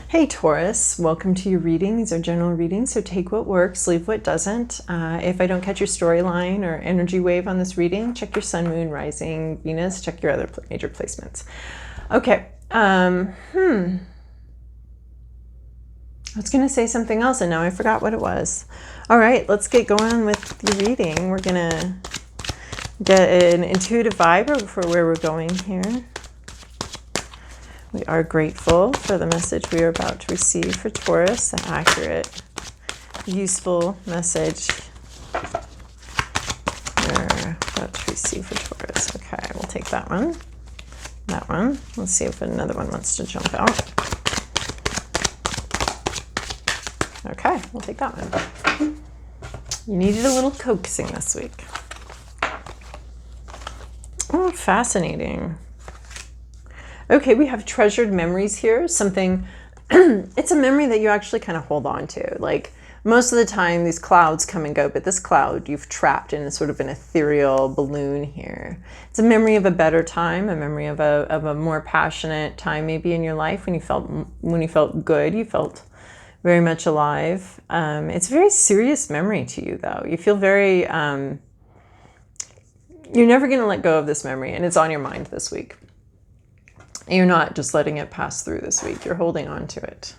Hey Taurus, welcome to your reading. These are general readings, so take what works, leave what doesn't. If I don't catch your storyline or energy wave on this reading, check your sun, moon, rising, Venus, check your other major placements. Okay. I was going to say something else and now I forgot what it was. All right, let's get going with the reading. We're going to get an intuitive vibe for where we're going here. We are grateful for the message we are about to receive for Taurus, an accurate, useful message we're about to receive for Taurus. Okay, we'll take that one. That one. Let's see if another one wants to jump out. Okay, we'll take that one. You needed a little coaxing this week. Oh, fascinating. Okay, we have treasured memories here. Something, it's a memory that you actually kind of hold on to. Like most of the time these clouds come and go, but this cloud you've trapped in sort of an ethereal balloon here. It's a memory of a better time, a memory of a more passionate time maybe in your life when you felt good, you felt very much alive. It's a very serious memory to you though. You feel very, you're never going to let go of this memory and it's on your mind this week. You're not just letting it pass through this week. You're holding on to it.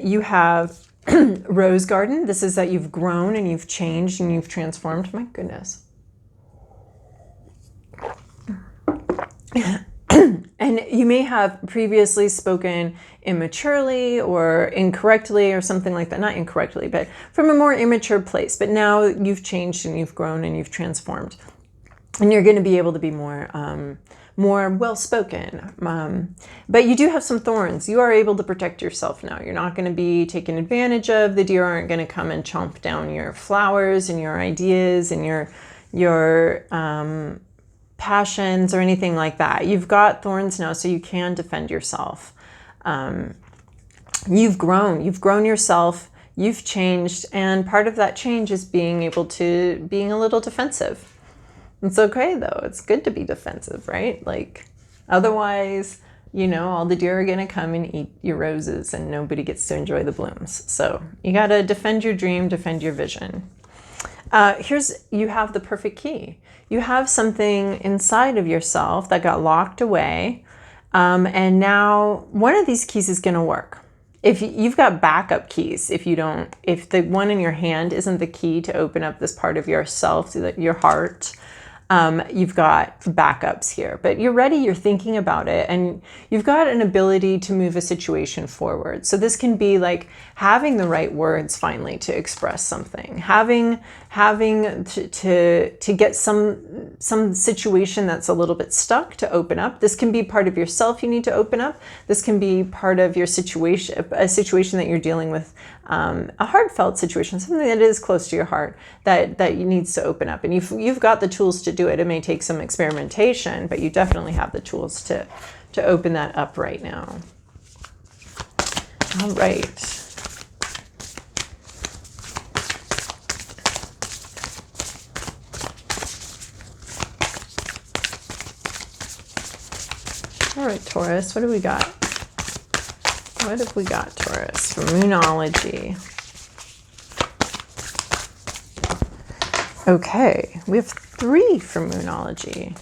You have Rose Garden. This is that you've grown and you've changed and you've transformed. My goodness. And you may have previously spoken immaturely or incorrectly or something like that. Not incorrectly, but from a more immature place. But now you've changed and you've grown and you've transformed. And you're going to be able to be more well-spoken. But you do have some thorns. You are able to protect yourself now. You're not going to be taken advantage of. The deer aren't going to come and chomp down your flowers and your ideas and your passions or anything like that. You've got thorns now, so you can defend yourself. You've grown yourself. You've changed. And part of that change is being a little defensive. It's okay though. It's good to be defensive, right? Like otherwise, all the deer are going to come and eat your roses and nobody gets to enjoy the blooms. So you got to defend your dream, defend your vision. You have the perfect key. You have something inside of yourself that got locked away. And now one of these keys is going to work. If you've got backup keys, if the one in your hand isn't the key to open up this part of yourself, your heart, you've got backups here, but you're ready, you're thinking about it, and you've got an ability to move a situation forward. So this can be like having the right words finally to express something, having to get some situation that's a little bit stuck to open up. This can be part of yourself you need to open up. This can be part of your situation, a situation that you're dealing with, a heartfelt situation, something that is close to your heart that you needs to open up. And you've got the tools to do it. It may take some experimentation, but you definitely have the tools to open that up right now. All right. All right, Taurus, what do we got? What have we got, Taurus, for Moonology? Okay, we have 3 for Moonology.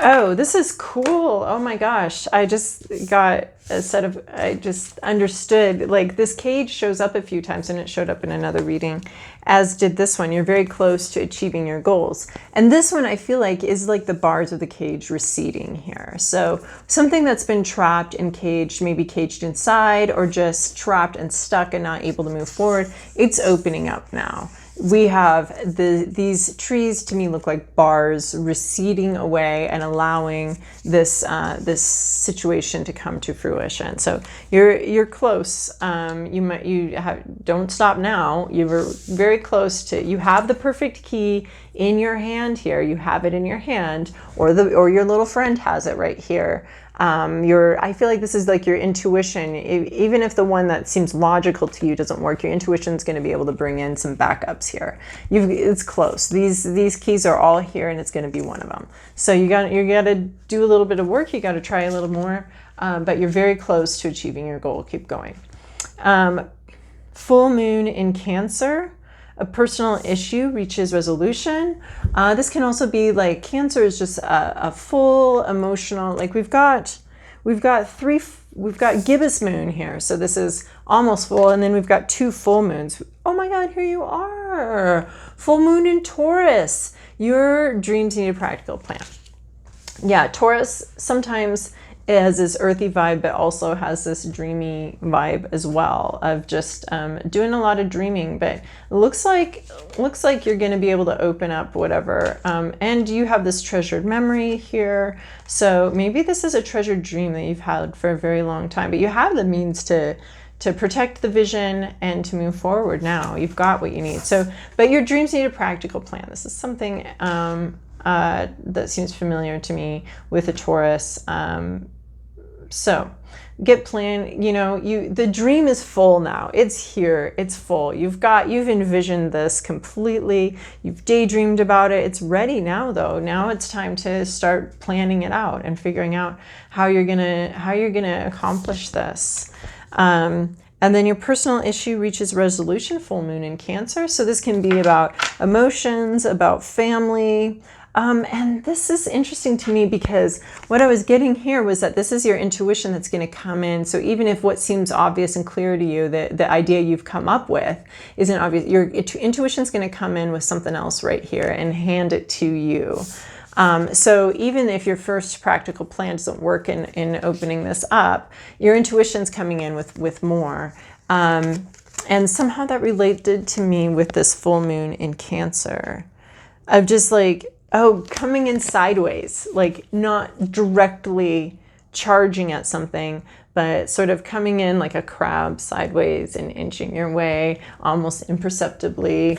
Oh, this is cool. Oh my gosh. I just got I just understood, like this cage shows up a few times and it showed up in another reading, as did this one. You're very close to achieving your goals. And this one I feel like is like the bars of the cage receding here. So something that's been trapped and caged, maybe caged inside or just trapped and stuck and not able to move forward, it's opening up now. We have these trees to me look like bars receding away and allowing this situation to come to fruition. So you're close. Don't stop now. You were very close to. You have the perfect key. in your hand here. You have it in your hand, or your little friend has it right here. I feel like this is like your intuition. Even if the one that seems logical to you doesn't work, your intuition is going to be able to bring in some backups here. It's close. These keys are all here, and it's going to be one of them. So you got to do a little bit of work. You got to try a little more, but you're very close to achieving your goal. Keep going. Full moon in Cancer. A personal issue reaches resolution. This can also be like Cancer is just a full emotional, like we've got gibbous moon here. So this is almost full. And then we've got 2 full moons. Oh my God, here you are. Full moon in Taurus. Your dreams need a practical plan. Yeah, Taurus sometimes it has this earthy vibe, but also has this dreamy vibe as well of just doing a lot of dreaming. But it looks like you're going to be able to open up whatever. And you have this treasured memory here. So maybe this is a treasured dream that you've had for a very long time, but you have the means to protect the vision and to move forward now. You've got what you need. So, but your dreams need a practical plan. This is something that seems familiar to me with a Taurus. So get planned, the dream is full now. It's here, it's full. You've envisioned this completely. You've daydreamed about it. It's ready now though. Now it's time to start planning it out and figuring out how you're gonna accomplish this. And then your personal issue reaches resolution, full moon in Cancer. So this can be about emotions, about family. And this is interesting to me because what I was getting here was that this is your intuition that's going to come in. So even if what seems obvious and clear to you, the idea you've come up with isn't obvious, your intuition is going to come in with something else right here and hand it to you. So even if your first practical plan doesn't work in opening this up, your intuition's coming in with more. And somehow that related to me with this full moon in Cancer of just like, coming in sideways, like not directly charging at something, but sort of coming in like a crab sideways and inching your way almost imperceptibly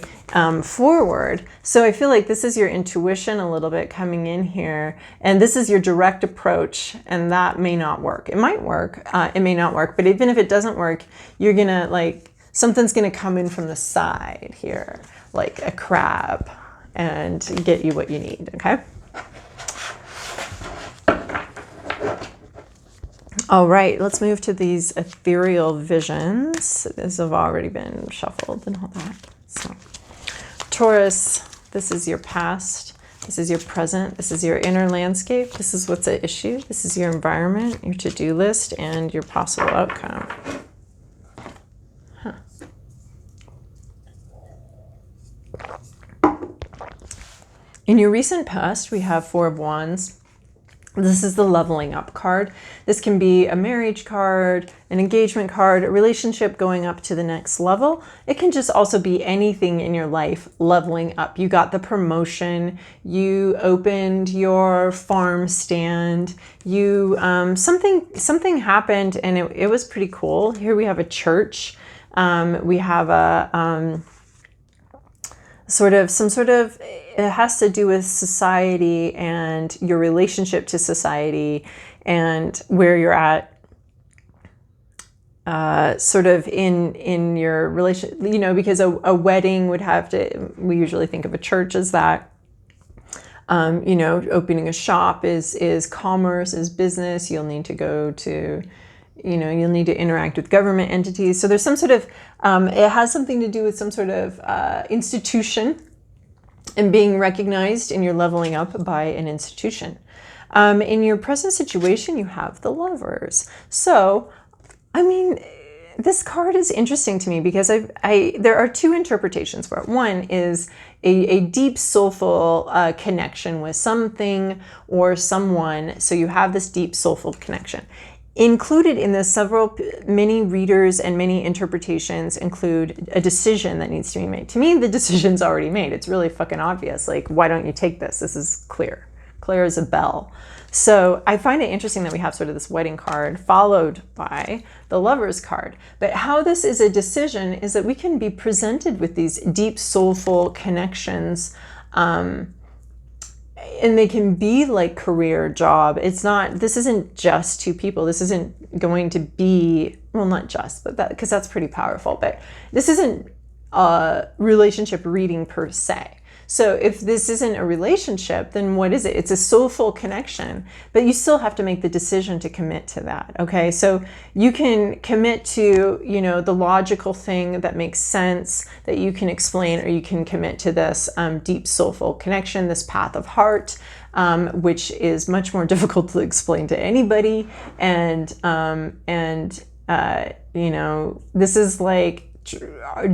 forward. So I feel like this is your intuition a little bit coming in here, and this is your direct approach, and that may not work. It might work, it may not work, but even if it doesn't work, you're gonna something's gonna come in from the side here, like a crab, and get you what you need, okay? All right, let's move to these ethereal visions. These have already been shuffled and all that. So, Taurus, this is your past. This is your present. This is your inner landscape. This is what's at issue. This is your environment, your to-do list, and your possible outcome. In your recent past, we have 4 of Wands. This is the leveling up card. This can be a marriage card, an engagement card, a relationship going up to the next level. It can just also be anything in your life leveling up. You got the promotion, you opened your farm stand, you something happened and it was pretty cool. Here we have a church. We have a it has to do with society and your relationship to society and where you're at sort of in your relation, because a wedding would have to, we usually think of a church as that. Opening a shop is commerce, is business. You'll need to go to, you'll need to interact with government entities. So there's some sort of, it has something to do with some sort of institution and being recognized, and you're leveling up by an institution. In your present situation, you have the Lovers. So, this card is interesting to me because there are 2 interpretations for it. One is a deep soulful connection with something or someone. So you have this deep soulful connection. Included in this, many readers and many interpretations include a decision that needs to be made. To me, the decision's already made. It's really fucking obvious. Like, why don't you take this? This is clear. Clear as a bell. So I find it interesting that we have sort of this wedding card followed by the Lovers card. But how this is a decision is that we can be presented with these deep soulful connections and they can be like career, job. This isn't just two people. This isn't going to be, well, not just, but that, because that's pretty powerful, but this isn't a relationship reading per se. So if this isn't a relationship, then what is it? It's a soulful connection, but you still have to make the decision to commit to that. Okay. So you can commit to, the logical thing that makes sense that you can explain, or you can commit to this deep soulful connection, this path of heart, which is much more difficult to explain to anybody. And this is like,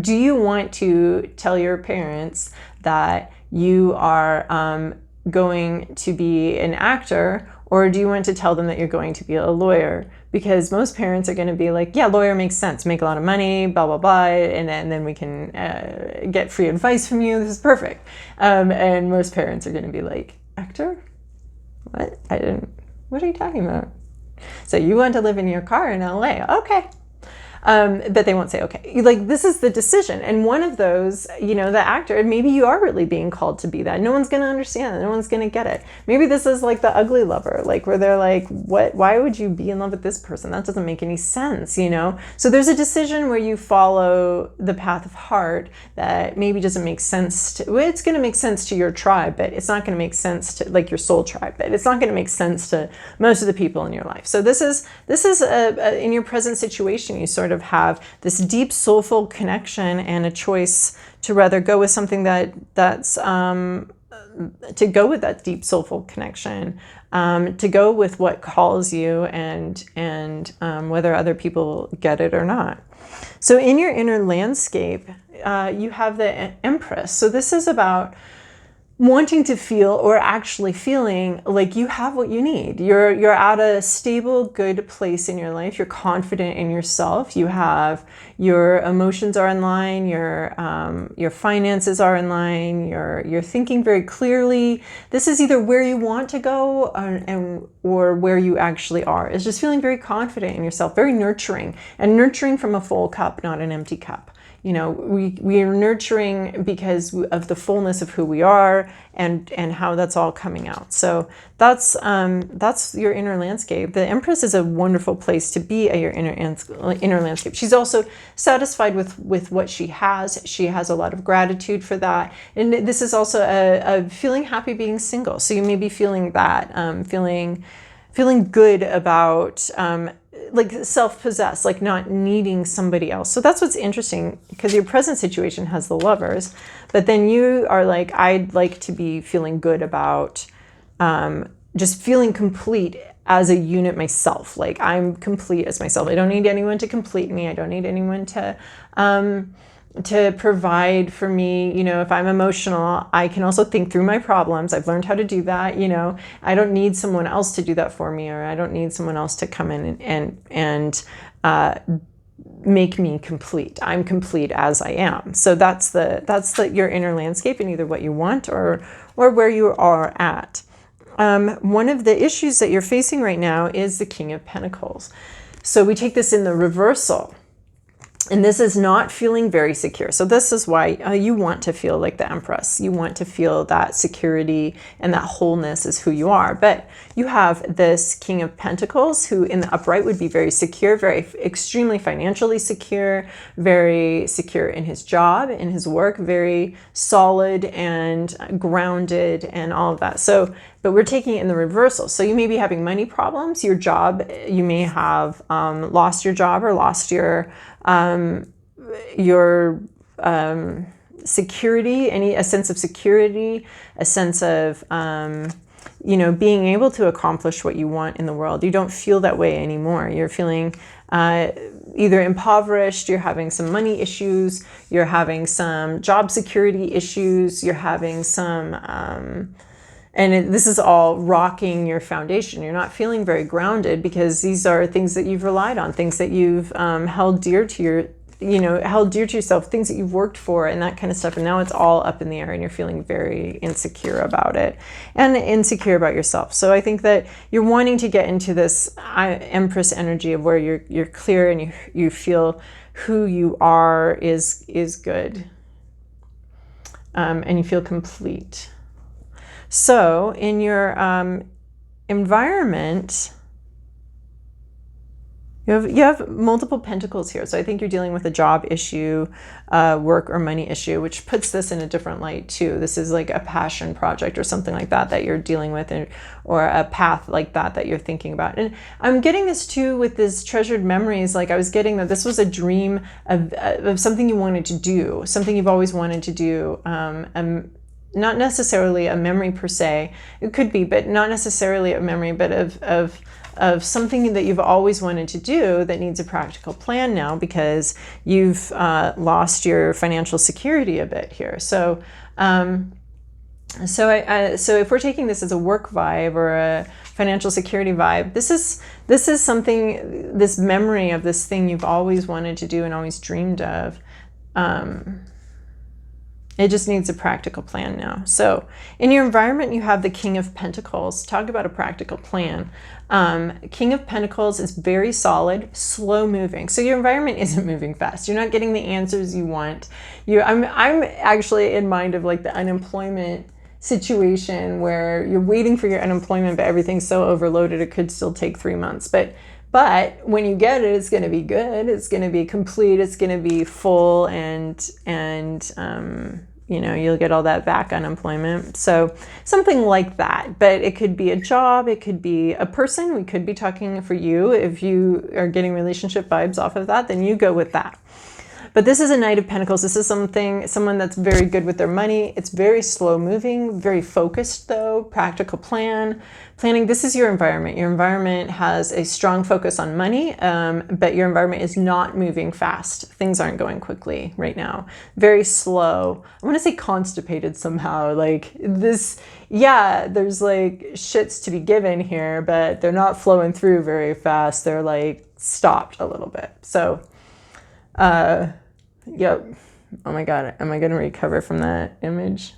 do you want to tell your parents that you are going to be an actor, or do you want to tell them that you're going to be a lawyer? Because most parents are going to be like, yeah, lawyer makes sense, make a lot of money, blah, blah, blah, and then we can get free advice from you. This is perfect. And most parents are going to be like, actor? What? What are you talking about? So you want to live in your car in LA? Okay. But they won't say, okay, like, this is the decision. And one of those, the actor, maybe you are really being called to be that. No one's going to understand it. No one's going to get it. Maybe this is like the ugly lover, like where they're like, why would you be in love with this person? That doesn't make any sense, So there's a decision where you follow the path of heart that maybe doesn't make sense it's going to make sense to your tribe, but it's not going to make sense to like your soul tribe, but it's not going to make sense to most of the people in your life. So this is in your present situation, you sort of have this deep soulful connection and a choice to rather go with something that's to go with that deep soulful connection, to go with what calls you, and whether other people get it or not. So in your inner landscape, you have the Empress. So this is about wanting to feel, or actually feeling like you have what you need. You're at a stable, good place in your life. You're confident in yourself. You have your emotions are in line. Your finances are in line. You're thinking very clearly. This is either where you want to go or where you actually are. It's just feeling very confident in yourself, very nurturing, and nurturing from a full cup, not an empty cup. We are nurturing because of the fullness of who we are and how that's all coming out. So that's your inner landscape. The Empress is a wonderful place to be at your inner landscape. She's also satisfied with what she has. She has a lot of gratitude for that. And this is also a feeling happy being single. So you may be feeling that, feeling good about like self-possessed, like not needing somebody else. So that's what's interesting, because your present situation has the Lovers, but then you are like, I'd like to be feeling good about just feeling complete as a unit myself. Like I'm complete as myself. I don't need anyone to complete me. I don't need anyone to provide for me. If I'm emotional, I can also think through my problems. I've learned how to do that. I don't need someone else to do that for me, or I don't need someone else to come in and make me complete. I'm complete as I am. So that's your inner landscape, and either what you want or where you are at. One of the issues that you're facing right now is the King of Pentacles. So we take this in the reversal. And this is not feeling very secure. So this is why you want to feel like the Empress. You want to feel that security and that wholeness is who you are. But you have this King of Pentacles, who in the upright would be very secure, very extremely financially secure, very secure in his job, in his work, very solid and grounded and all of that. So, but we're taking it in the reversal. So you may be having money problems, your job, you may have lost your job or lost your security, a sense of security, a sense of, being able to accomplish what you want in the world. You don't feel that way anymore. You're feeling either impoverished, you're having some money issues, you're having some job security issues, you're having some, this is all rocking your foundation. You're not feeling very grounded because these are things that you've relied on, things that you've held dear to yourself, things that you've worked for and that kind of stuff. And now it's all up in the air and you're feeling very insecure about it and insecure about yourself. So I think that you're wanting to get into this Empress energy of where you're clear and you feel who you are is good, and you feel complete. So in your environment, you have multiple pentacles here. So I think you're dealing with a job issue, work or money issue, which puts this in a different light too. This is like a passion project or something like that that you're dealing with, or a path like that you're thinking about. And I'm getting this too with this treasured memories. Like I was getting that this was a dream of something you wanted to do, something you've always wanted to do. Not necessarily a memory per se. It could be, but not necessarily a memory, but of something that you've always wanted to do that needs a practical plan now because you've lost your financial security a bit here. So if we're taking this as a work vibe or a financial security vibe, this is something, this memory of this thing you've always wanted to do and always dreamed of. It just needs a practical plan now. So in your environment, you have the King of Pentacles. Talk about a practical plan. King of Pentacles is very solid, slow moving. So your environment isn't moving fast. You're not getting the answers you want. I'm actually in mind of like the unemployment situation where you're waiting for your unemployment, but everything's so overloaded it could still take 3 months. But when you get it, it's going to be good. It's going to be complete. It's going to be full, and you'll get all that back unemployment. So something like that. But it could be a job. It could be a person. We could be talking for you. If you are getting relationship vibes off of that, then you go with that. But this is a Knight of Pentacles. This is someone that's very good with their money. It's very slow moving, very focused though, practical planning. This is your environment. Your environment has a strong focus on money, but your environment is not moving fast. Things aren't going quickly right now. Very slow. I want to say constipated somehow. Like this, yeah, there's like shits to be given here, but they're not flowing through very fast. They're like stopped a little bit. So, yep. Oh my God. Am I going to recover from that image?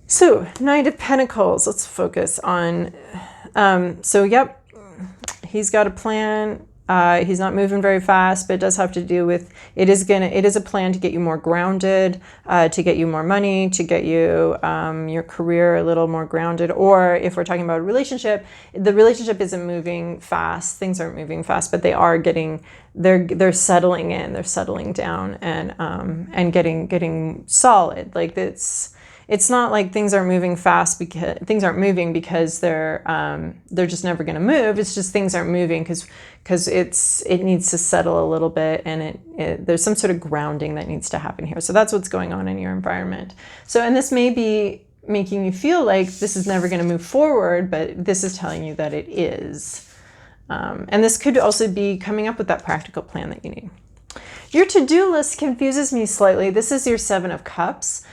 So Knight of Pentacles, let's focus on, yep, he's got a plan. He's not moving very fast, but it does have to do with, it is a plan to get you more grounded, to get you more money, to get you, your career a little more grounded. Or if we're talking about a relationship, the relationship isn't moving fast. Things aren't moving fast, but they are they're settling in, they're settling down and getting solid. Like it's not like things aren't moving fast because things aren't moving because they're just never going to move. It's just things aren't moving because it needs to settle a little bit, and there's some sort of grounding that needs to happen here. So that's what's going on in your environment. So, and this may be making you feel like this is never going to move forward, but this is telling you that it is. And this could also be coming up with that practical plan that you need. Your to-do list confuses me slightly. This is your Seven of Cups.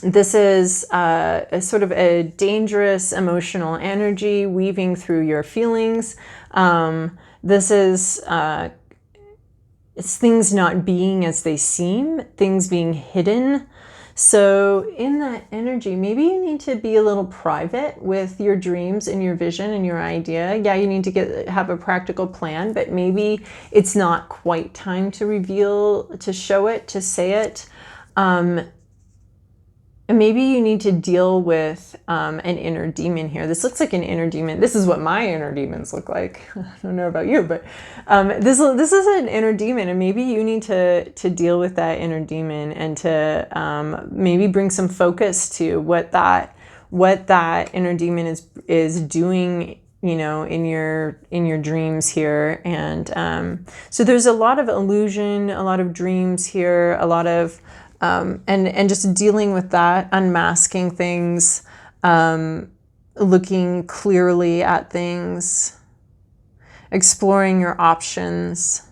This is a sort of a dangerous emotional energy weaving through your feelings. This is it's things not being as they seem, things being hidden. So in that energy, maybe you need to be a little private with your dreams and your vision and your idea. Yeah, you need to have a practical plan, but maybe it's not quite time to reveal, to show it, to say it. And maybe you need to deal with an inner demon here. This looks like an inner demon. This is what my inner demons look like. I don't know about you, but this is an inner demon, and maybe you need to deal with that inner demon and to maybe bring some focus to what that inner demon is doing, in your dreams here. And so there's a lot of illusion, a lot of dreams here, a lot of and just dealing with that, unmasking things, looking clearly at things, exploring your options.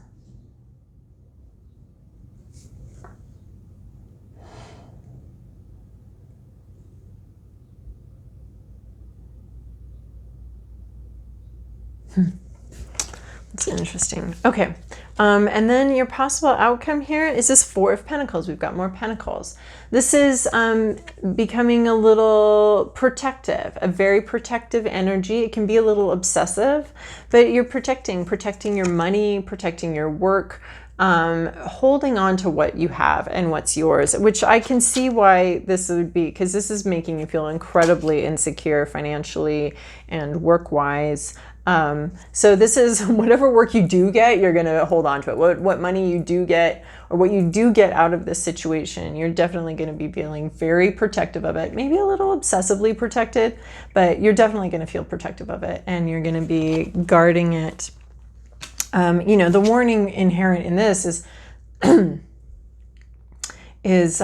That's interesting. Okay. And then your possible outcome here is this Four of Pentacles. We've got more Pentacles. This is becoming a little protective, a very protective energy. It can be a little obsessive, but you're protecting your money, protecting your work, holding on to what you have and what's yours, which I can see why this would be, because this is making you feel incredibly insecure financially and work-wise. So this is whatever work you do get, you're going to hold on to it. What money you do get or what you do get out of this situation, you're definitely going to be feeling very protective of it, maybe a little obsessively protected, but you're definitely going to feel protective of it and you're going to be guarding it. The warning inherent in this is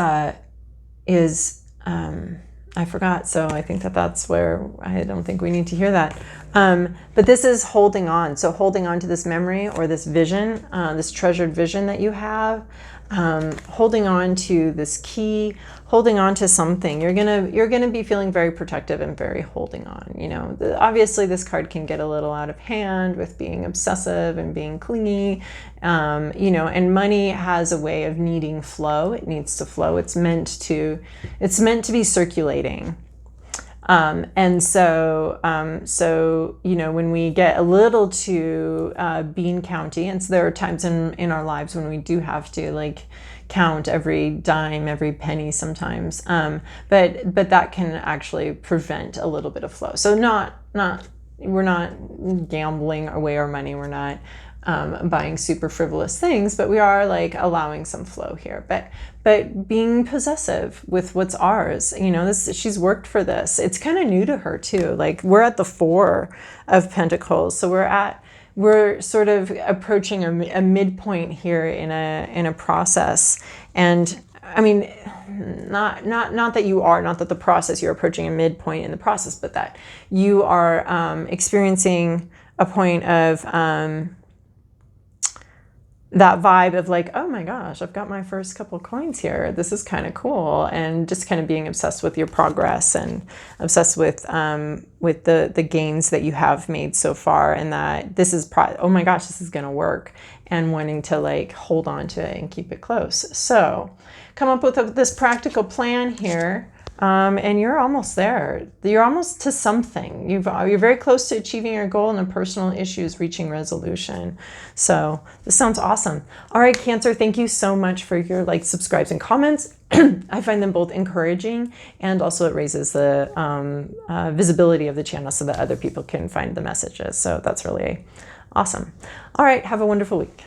I forgot. So I think that's where I don't think we need to hear that. But this is holding on. So holding on to this memory or this vision, this treasured vision that you have, holding on to this key, holding on to something. You're gonna be feeling very protective and very holding on. Obviously this card can get a little out of hand with being obsessive and being clingy, and money has a way of needing flow. It needs to flow. It's meant to be circulating. And so, when we get a little too bean county, and so there are times in our lives when we do have to count every dime, every penny sometimes, but that can actually prevent a little bit of flow. So we're not gambling away our money. We're not buying super frivolous things, but we are allowing some flow here. But being possessive with what's ours, she's worked for this. It's kind of new to her too. We're at the 4 of Pentacles, so we're sort of approaching a midpoint here in a process. And I mean, not that you are, not that the process, you're approaching a midpoint in the process, but that you are experiencing a point of that vibe of oh my gosh, I've got my first couple coins here. This is kind of cool. And just kind of being obsessed with your progress and obsessed with the gains that you have made so far. And that this is, oh my gosh, this is going to work. And wanting to hold on to it and keep it close. So come up with this practical plan here. And you're almost there. You're almost to something. You're very close to achieving your goal and the personal issues reaching resolution. So this sounds awesome. All right, Cancer, thank you so much for your subscribes and comments. I find them both encouraging, and also it raises the visibility of the channel so that other people can find the messages. So that's really awesome. All right, have a wonderful week.